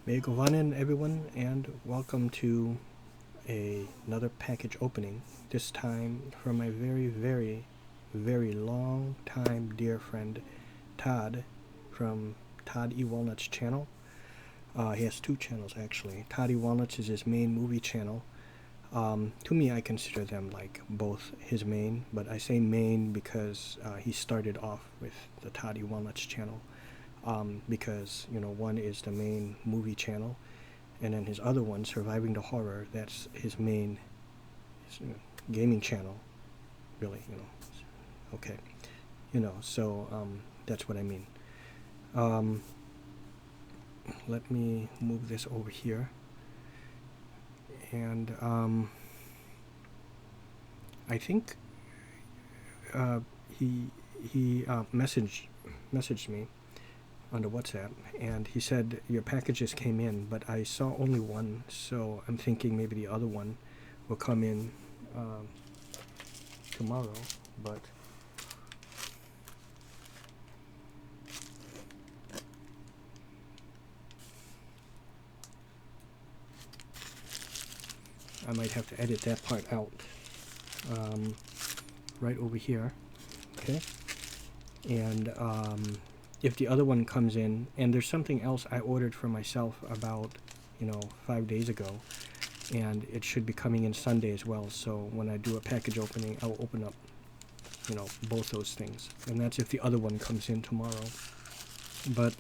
Megovanen everyone, and welcome to another package opening. This time from my very long time dear friend Todd from Todd E. Walnuts channel. He has two channels actually. Todd E. Walnuts is his main movie channel. To me, I consider them like both his main, but I say main because he started off with the Todd E. Walnuts channel. Because one is the main movie channel, and then his other one, Surviving the Horror, that's his main gaming channel. Really, okay, so that's what I mean. Let me move this over here, and I think he messaged me on the WhatsApp, and he said your packages came in, but I saw only one, so I'm thinking maybe the other one will come in tomorrow, but I might have to edit that part out. Right over here, okay, and if the other one comes in, and there's something else I ordered for myself about 5 days ago, and it should be coming in Sunday as well, so when I do a package opening, I'll open up both those things, and that's if the other one comes in tomorrow. But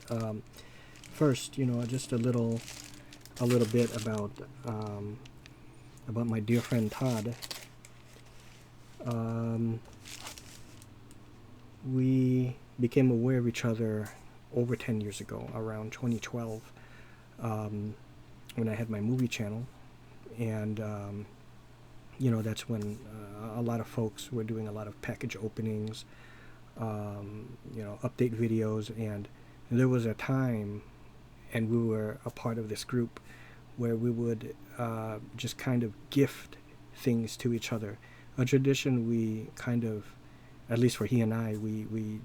first, just a little bit about my dear friend Todd. We became aware of each other over 10 years ago, around 2012, when I had my movie channel, and that's when a lot of folks were doing a lot of package openings, update videos, and there was a time, and we were a part of this group where we would just kind of gift things to each other. A tradition we kind of, at least for he and I, we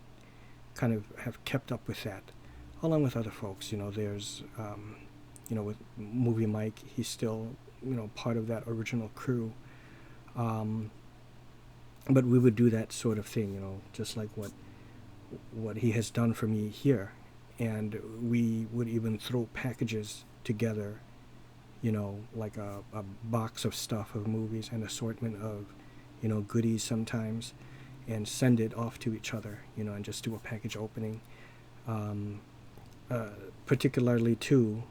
kind of have kept up with that, along with other folks. There's, with Movie Mike, he's still, part of that original crew. But we would do that sort of thing, just like what he has done for me here. And we would even throw packages together, like a box of stuff of movies, an assortment of, goodies sometimes, and send it off to each other, and just do a package opening. Particularly too,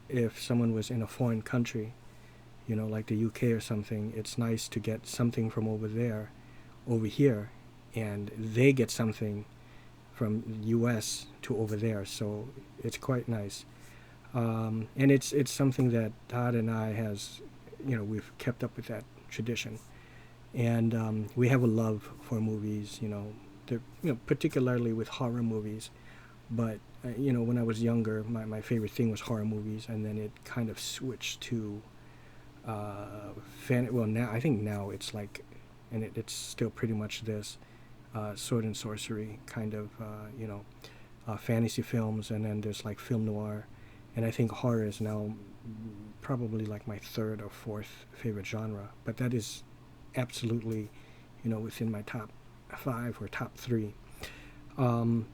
if someone was in a foreign country, like the UK or something, it's nice to get something from over there, over here, and they get something from US to over there, so it's quite nice. And it's something that Todd and I we've kept up with that tradition. And we have a love for movies, particularly with horror movies. But when I was younger, my favorite thing was horror movies, and then it kind of switched to now I think now it's like, and it's still pretty much this sword and sorcery kind of fantasy films, and then there's like film noir, and I think horror is now probably like my third or fourth favorite genre. But that is absolutely, within my top 5 or top 3. I'm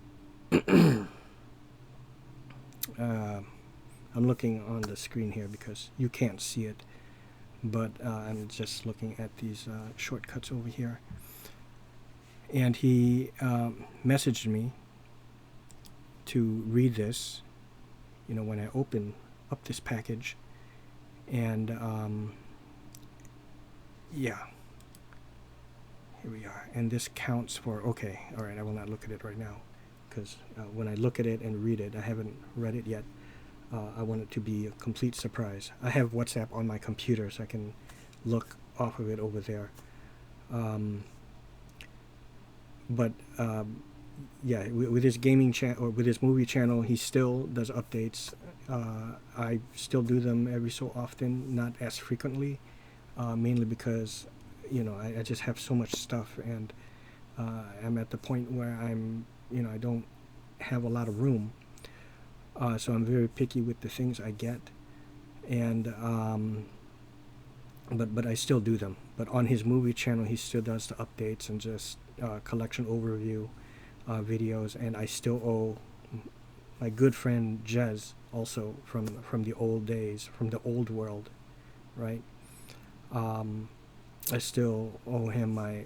looking on the screen here because you can't see it, but I'm just looking at these shortcuts over here. And he messaged me to read this, when I open up this package, and yeah. Here we are, and this counts for, okay, alright, I will not look at it right now, because when I look at it and read it, I haven't read it yet. I want it to be a complete surprise. I have WhatsApp on my computer, so I can look off of it over there. But yeah, with his gaming channel, or with his movie channel, he still does updates. I still do them every so often, not as frequently, mainly because I just have so much stuff, and I'm at the point where I'm I don't have a lot of room. So I'm very picky with the things I get, and but I still do them. But on his movie channel, he still does the updates and just collection overview videos. And I still owe my good friend Jez, also from the old days, from the old world, right? I still owe him my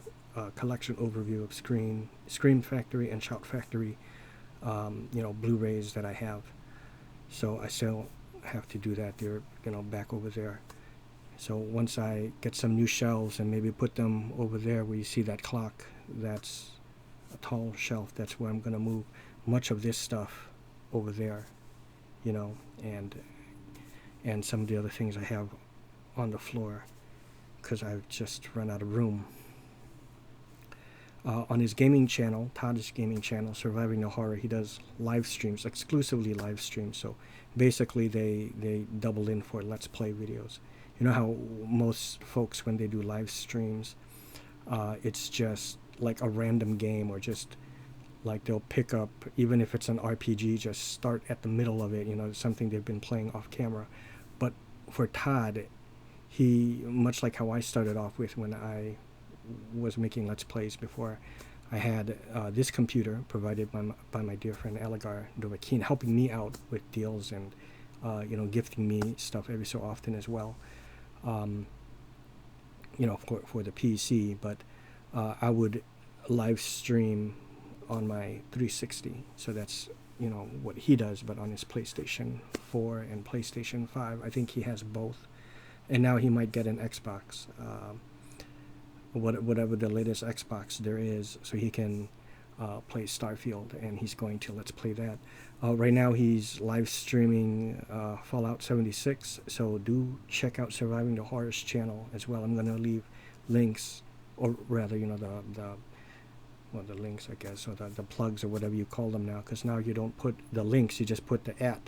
collection overview of Scream Factory and Shout Factory, Blu-rays that I have. So I still have to do that. They're back over there. So once I get some new shelves and maybe put them over there where you see that clock, that's a tall shelf. That's where I'm gonna move much of this stuff over there, and some of the other things I have on the floor, because I've just run out of room. On his gaming channel, Todd's gaming channel, Surviving the Horror, he does live streams, exclusively live streams. So basically they double in for Let's Play videos. You know how most folks, when they do live streams, it's just like a random game, or just like they'll pick up, even if it's an RPG, just start at the middle of it, something they've been playing off camera. But for Todd, he, much like how I started off with when I was making Let's Plays before, I had this computer provided by my dear friend Falagar, helping me out with deals and gifting me stuff every so often as well, for the PC. But I would live stream on my 360, so that's what he does, but on his PlayStation 4 and PlayStation 5. I think he has both, and now he might get an Xbox, whatever the latest Xbox there is, so he can play Starfield, and he's going to Let's Play that. Right now he's live streaming Fallout 76, so do check out Surviving the Horror's channel as well. I'm going to leave links, or rather, the links, I guess, or the plugs, or whatever you call them now, because now you don't put the links, you just put the @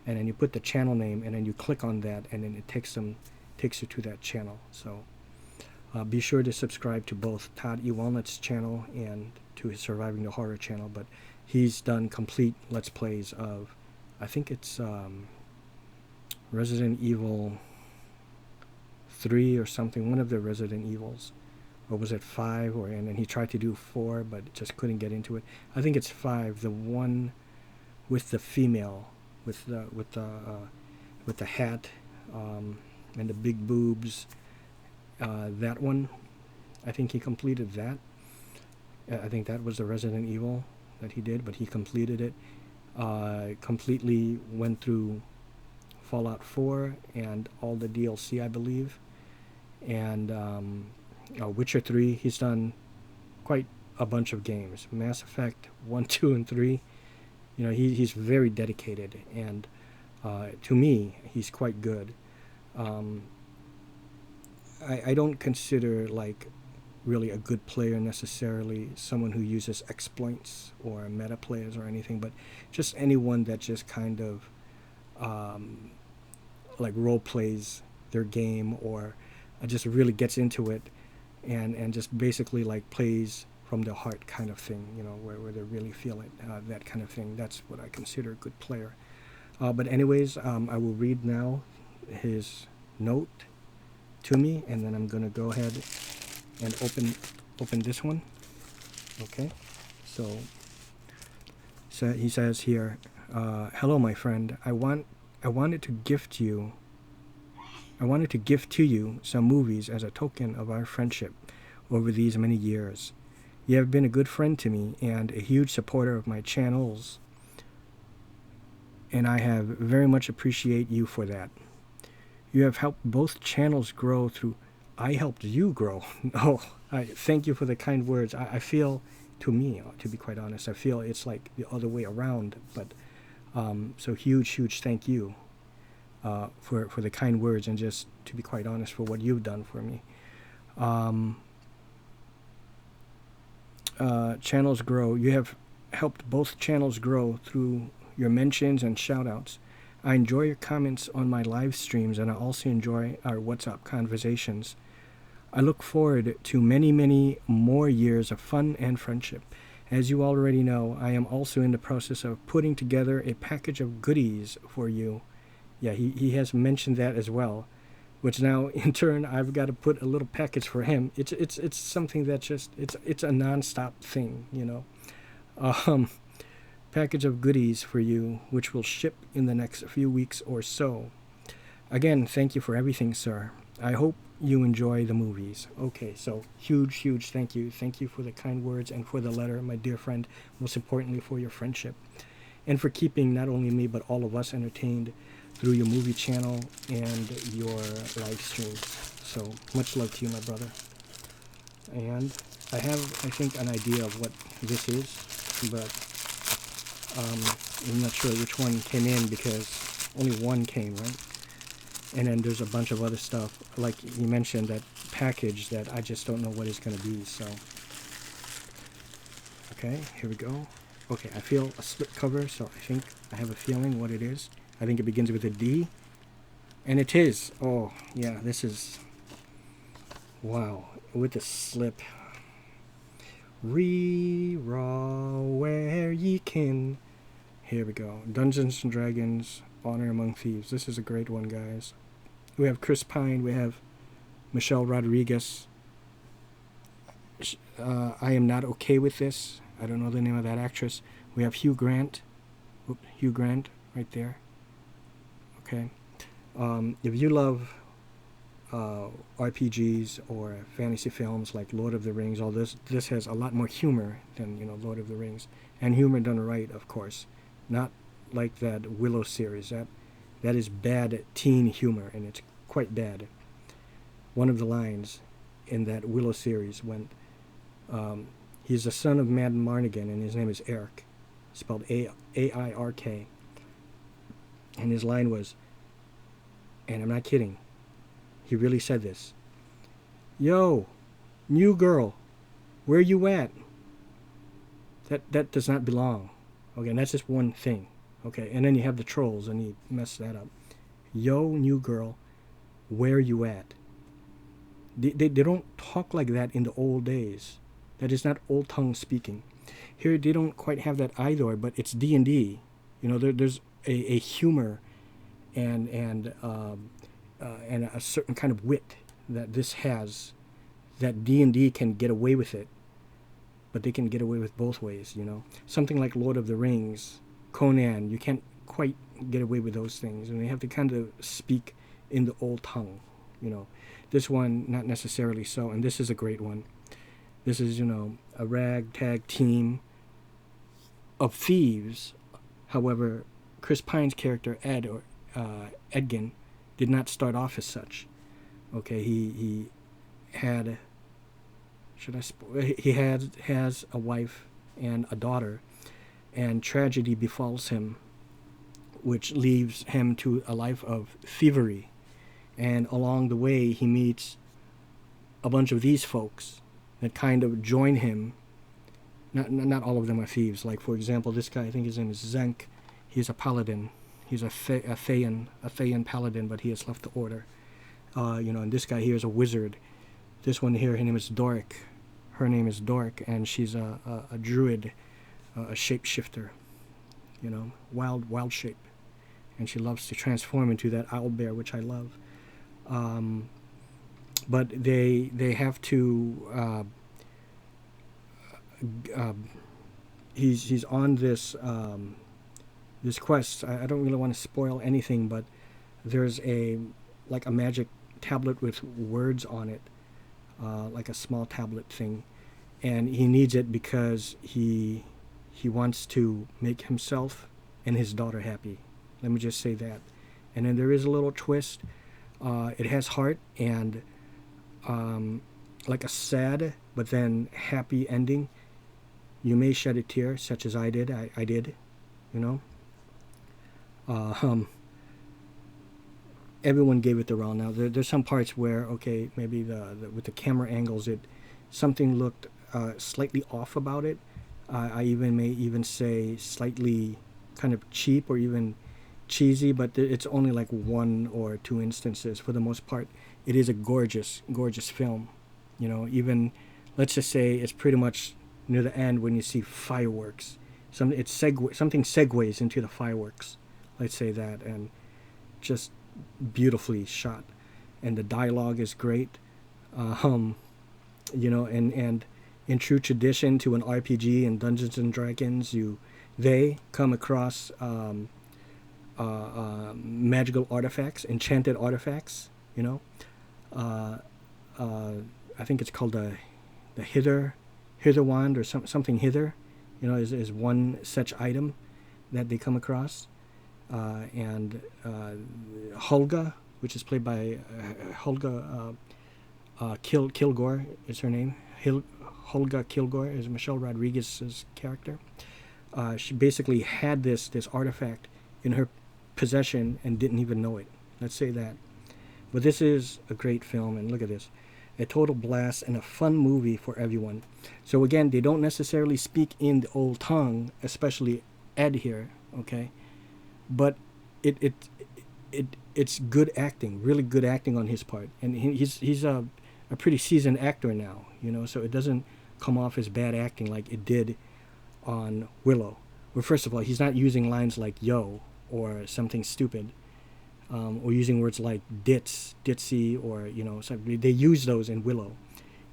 and then you put the channel name, and then you click on that, and then it takes you to that channel. So be sure to subscribe to both Todd E. Walnuts' channel and to his Surviving the Horror channel. But he's done complete Let's Plays of, I think it's Resident Evil 3 or something, one of the Resident Evils. Or was it 5? And then he tried to do 4, but just couldn't get into it. I think it's 5, the one with the female, with the hat and the big boobs. That one, I think he completed that. I think that was the Resident Evil that he did, but he completed it. Completely went through Fallout 4 and all the DLC, I believe. And Witcher 3, he's done quite a bunch of games. Mass Effect 1, 2, and 3. He's very dedicated, and to me, he's quite good. I don't consider really a good player necessarily someone who uses exploits or meta players or anything, but just anyone that just kind of role plays their game, or just really gets into it and just basically plays from the heart kind of thing, where they really feel it, that kind of thing. That's what I consider a good player. But anyways, I will read now his note to me, and then I'm gonna go ahead and open this one. Okay, so he says here, hello my friend, I wanted to gift to you some movies as a token of our friendship over these many years. You have been a good friend to me and a huge supporter of my channels, and I have very much appreciate you for that. You have helped both channels grow through... I helped you grow. Oh, I thank you for the kind words. I feel, to me, to be quite honest, I feel it's like the other way around. But so huge thank you for the kind words, and just to be quite honest, for what you've done for me. Channels grow. You have helped both channels grow through your mentions and shout-outs. I enjoy your comments on my live streams, and I also enjoy our WhatsApp conversations. I look forward to many more years of fun and friendship. As you already know, I am also in the process of putting together a package of goodies for you. Yeah, he has mentioned that as well, which now in turn I've got to put a little package for him. It's something that just it's a nonstop thing, you know. Um, Package of goodies for you, which will ship in the next few weeks or so. Again, thank you for everything, sir. I hope you enjoy the movies. Okay, so huge thank you. Thank you for the kind words and for the letter, my dear friend. Most importantly, for your friendship and for keeping not only me but all of us entertained through your movie channel and your live streams. So much love to you, my brother. And I have, I think, an idea of what this is, but I'm not sure which one came in because only one came, right? And then there's a bunch of other stuff, like you mentioned, that package that I just don't know what it's going to be. So, okay, here we go. Okay, I feel a slip cover, so I think I have a feeling what it is. I think it begins with a D, and it is. Oh, yeah, this is, wow, with the slip. Re-raw where ye kin. Here we go. Dungeons and Dragons, Honor Among Thieves. This is a great one, guys. We have Chris Pine. We have Michelle Rodriguez. I am not okay with this. I don't know the name of that actress. We have Hugh Grant. Hugh Grant, right there. Okay. If you love RPGs or fantasy films like Lord of the Rings, all this has a lot more humor than, you know, Lord of the Rings, and humor done right, of course, not like that Willow series. That is bad teen humor, and it's quite bad. One of the lines in that Willow series went, he's the son of Matt Marnigan, and his name is Eric, spelled A-I-R-K, and his line was, and I'm not kidding, he really said this, "Yo, new girl, where you at?" That does not belong. Okay, and that's just one thing. Okay, and then you have the trolls, and he messed that up. "Yo, new girl, where you at?" They don't talk like that in the old days. That is not old tongue speaking. Here they don't quite have that either, but it's D&D. You know, there's a humor and a certain kind of wit that this has, that D&D can get away with it, but they can get away with both ways, you know. Something like Lord of the Rings, Conan, you can't quite get away with those things, and they have to kind of speak in the old tongue, you know. This one, not necessarily so, and this is a great one. This is, you know, a ragtag team of thieves. However, Chris Pine's character, Edgin, did not start off as such. Okay, he had, he has a wife and a daughter, and tragedy befalls him, which leaves him to a life of thievery. And along the way, he meets a bunch of these folks that kind of join him. Not all of them are thieves. Like, for example, this guy, I think his name is Zenk. He's a paladin. He's a Thayan paladin, but he has left the order. You know, and this guy here is a wizard. This one here, her name is Doric. Her name is Doric, and she's a druid, a shapeshifter. You know, wild shape, and she loves to transform into that owl bear, which I love. But they have to. He's on this this quest. I don't really want to spoil anything, but there's a magic tablet with words on it, like a small tablet thing, and he needs it because he wants to make himself and his daughter happy. Let me just say that. And then there is a little twist. It has heart and like a sad but then happy ending. You may shed a tear, such as I did. I did, you know. Everyone gave it the wrong. Now there's some parts where, okay, maybe the with the camera angles, something looked slightly off about it. I may even say slightly kind of cheap or even cheesy, but it's only like one or two instances. For the most part, it is a gorgeous film. You know, even let's just say it's pretty much near the end when you see fireworks. Something segues into the fireworks. Let's say that, and just beautifully shot, and the dialogue is great. You know, and in true tradition to an RPG and Dungeons and Dragons, they come across magical artifacts, enchanted artifacts. You know, I think it's called the hither wand or something hither. You know, is one such item that they come across, and Hulga, which is played by Hulga Kilgore is her name. Hulga Kilgore is Michelle Rodriguez's character. She basically had this artifact in her possession and didn't even know it. Let's say that. But this is a great film, and look at this. A total blast and a fun movie for everyone. So again, they don't necessarily speak in the old tongue, especially Ed here, okay? But it's good acting, really good acting on his part. And he's a pretty seasoned actor now, you know, so it doesn't come off as bad acting like it did on Willow. Well, first of all, he's not using lines like yo or something stupid, or using words like ditzy, or, you know, they use those in Willow.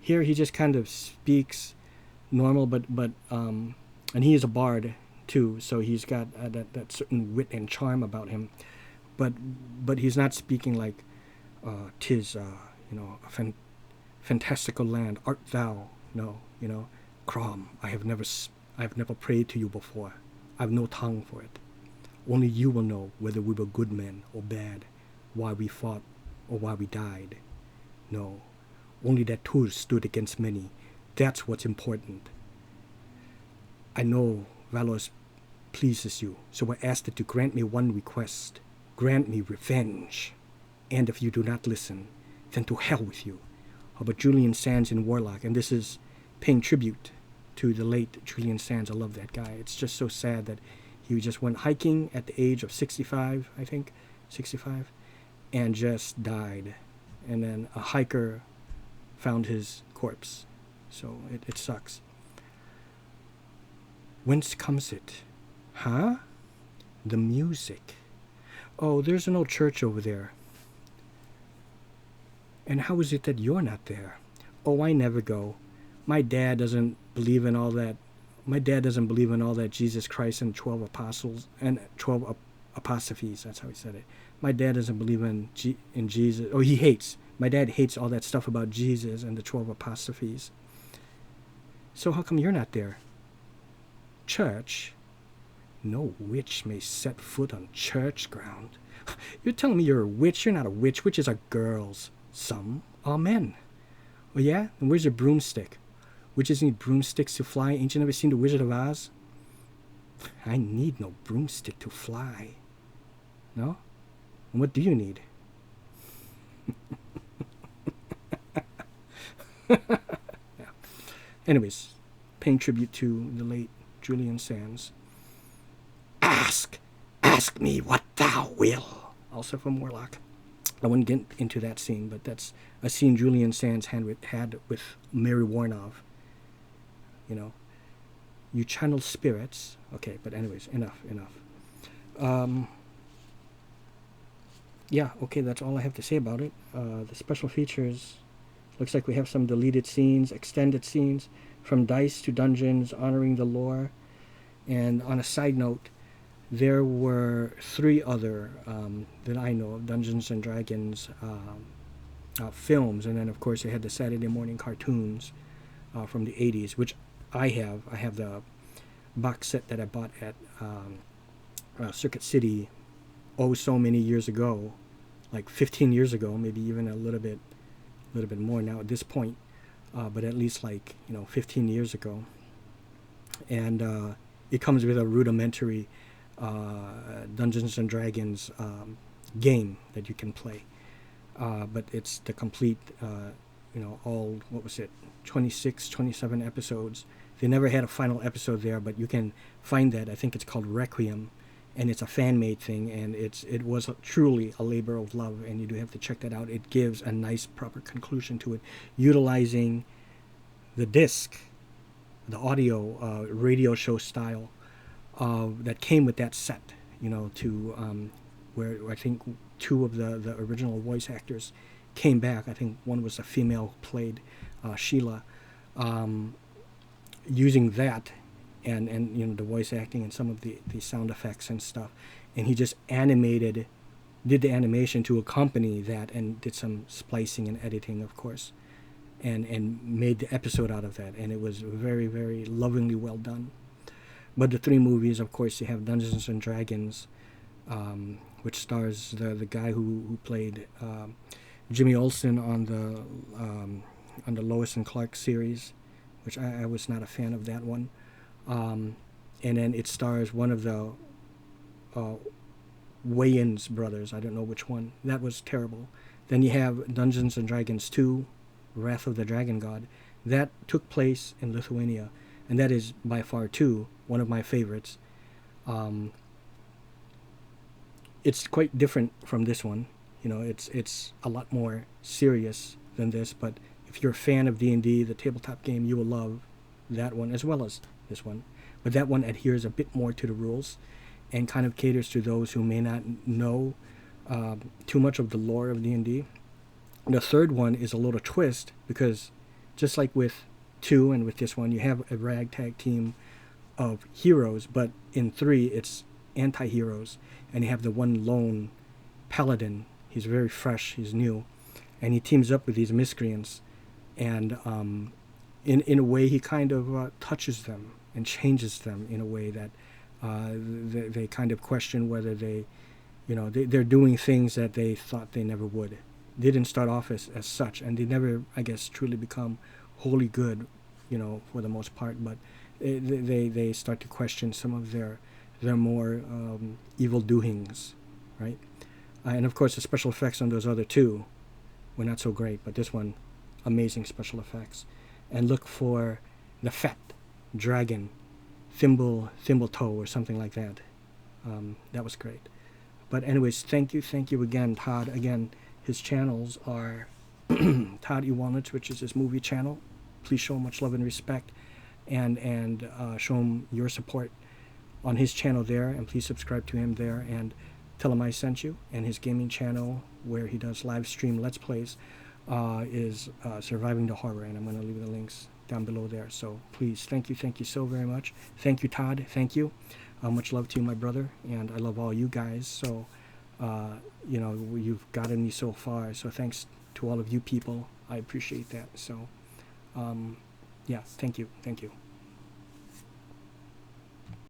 Here he just kind of speaks normal, but and he is a bard too, so he's got that certain wit and charm about him, but he's not speaking like tis you know, a fantastical land art thou. No, you know, Crom, I have never prayed to you before. I've no tongue for it. Only you will know whether we were good men or bad, why we fought or why we died. No, only that two stood against many. That's what's important. I know Valos pleases you, so I asked it to grant me one request. Grant me revenge. And if you do not listen, then to hell with you. How about Julian Sands in Warlock? And this is paying tribute to the late Julian Sands. I love that guy. It's just so sad that he just went hiking at the age of 65, I think, 65, and just died. And then a hiker found his corpse. So it sucks. Whence comes it? Huh? The music. Oh, there's an old church over there. And how is it that you're not there? Oh, I never go. My dad doesn't believe in all that. My dad doesn't believe in all that Jesus Christ and 12 apostles and 12 apostrophes. That's how he said it. My dad doesn't believe in Jesus. Oh, he hates. My dad hates all that stuff about Jesus and the 12 apostrophes. So how come you're not there? Church? No witch may set foot on church ground. You're telling me you're a witch? You're not a witch. Witches are girls. Some are men. Oh yeah? And where's your broomstick? Witches need broomsticks to fly. Ain't you never seen The Wizard of Oz? I need no broomstick to fly. No? And what do you need? Yeah. Anyways, paying tribute to the late Julian Sands. Ask me what thou will. Also from Warlock. I wouldn't get into that scene, but that's a scene Julian Sands had with Mary Warnov. You know, you channel spirits. Okay, but anyways, enough. Yeah, okay, that's all I have to say about it. The special features, looks like we have some deleted scenes, extended scenes, from dice to dungeons, honoring the lore. And on a side note, there were 3 other that I know of, Dungeons and Dragons films, and then of course they had the Saturday morning cartoons from the 80s, which I have the box set that I bought at Circuit City so many years ago, like 15 years ago, maybe even a little bit more now at this point, but at least 15 years ago. And it comes with a rudimentary Dungeons and Dragons game that you can play, but it's the complete all, what was it, 26, 27 episodes. They never had a final episode there, but you can find that. I think it's called Requiem, and it's a fan-made thing, and it was truly a labor of love, and you do have to check that out. It gives a nice, proper conclusion to it, utilizing the disc the audio radio show style that came with that set. You know, to where I think two of the original voice actors came back. I think one was a female who played Sheila, using that and you know, the voice acting and some of the sound effects and stuff, and he just did the animation to accompany that, and did some splicing and editing, of course, and made the episode out of that, and it was very, very lovingly well done. But the three movies, of course, you have Dungeons and Dragons, which stars the guy who played Jimmy Olsen on the Lois and Clark series, which I was not a fan of that one. And then it stars one of the Wayans brothers. I don't know which one. That was terrible. Then you have Dungeons and Dragons 2, Wrath of the Dragon God. That took place in Lithuania, and that is by far too one of my favorites. It's quite different from this one. You know, it's a lot more serious than this, but if you're a fan of D&D, the tabletop game, you will love that one as well as this one. But that one adheres a bit more to the rules and kind of caters to those who may not know too much of the lore of D&D. The third one is a little twist, because just like with 2 and with this one, you have a ragtag team of heroes, but in 3 it's anti-heroes, and you have the one lone paladin. He's very fresh, he's new, and he teams up with these miscreants, and in a way he kind of touches them and changes them in a way that they kind of question whether they're doing things that they thought they never would. They didn't start off as such, and they never, I guess, truly become wholly good, you know, for the most part, but they start to question some of their more evil doings, right? And of course the special effects on those other two were not so great, but this one, amazing special effects. And look for the fat dragon, thimble toe or something like that. That was great. But anyways, thank you again, Todd. Again, his channels are Todd E. Walnuts, which is his movie channel. Please show him much love and respect, and show him your support on his channel there, and please subscribe to him there, and tell him I sent you. And his gaming channel, where he does live stream Let's Plays, is Surviving the Horror, and I'm going to leave the links down below there. So please, thank you so very much. Thank you, Todd. Thank you. Much love to you, my brother, and I love all you guys. So you know, you've gotten me so far, so thanks to all of you people. I appreciate that. So yeah, thank you.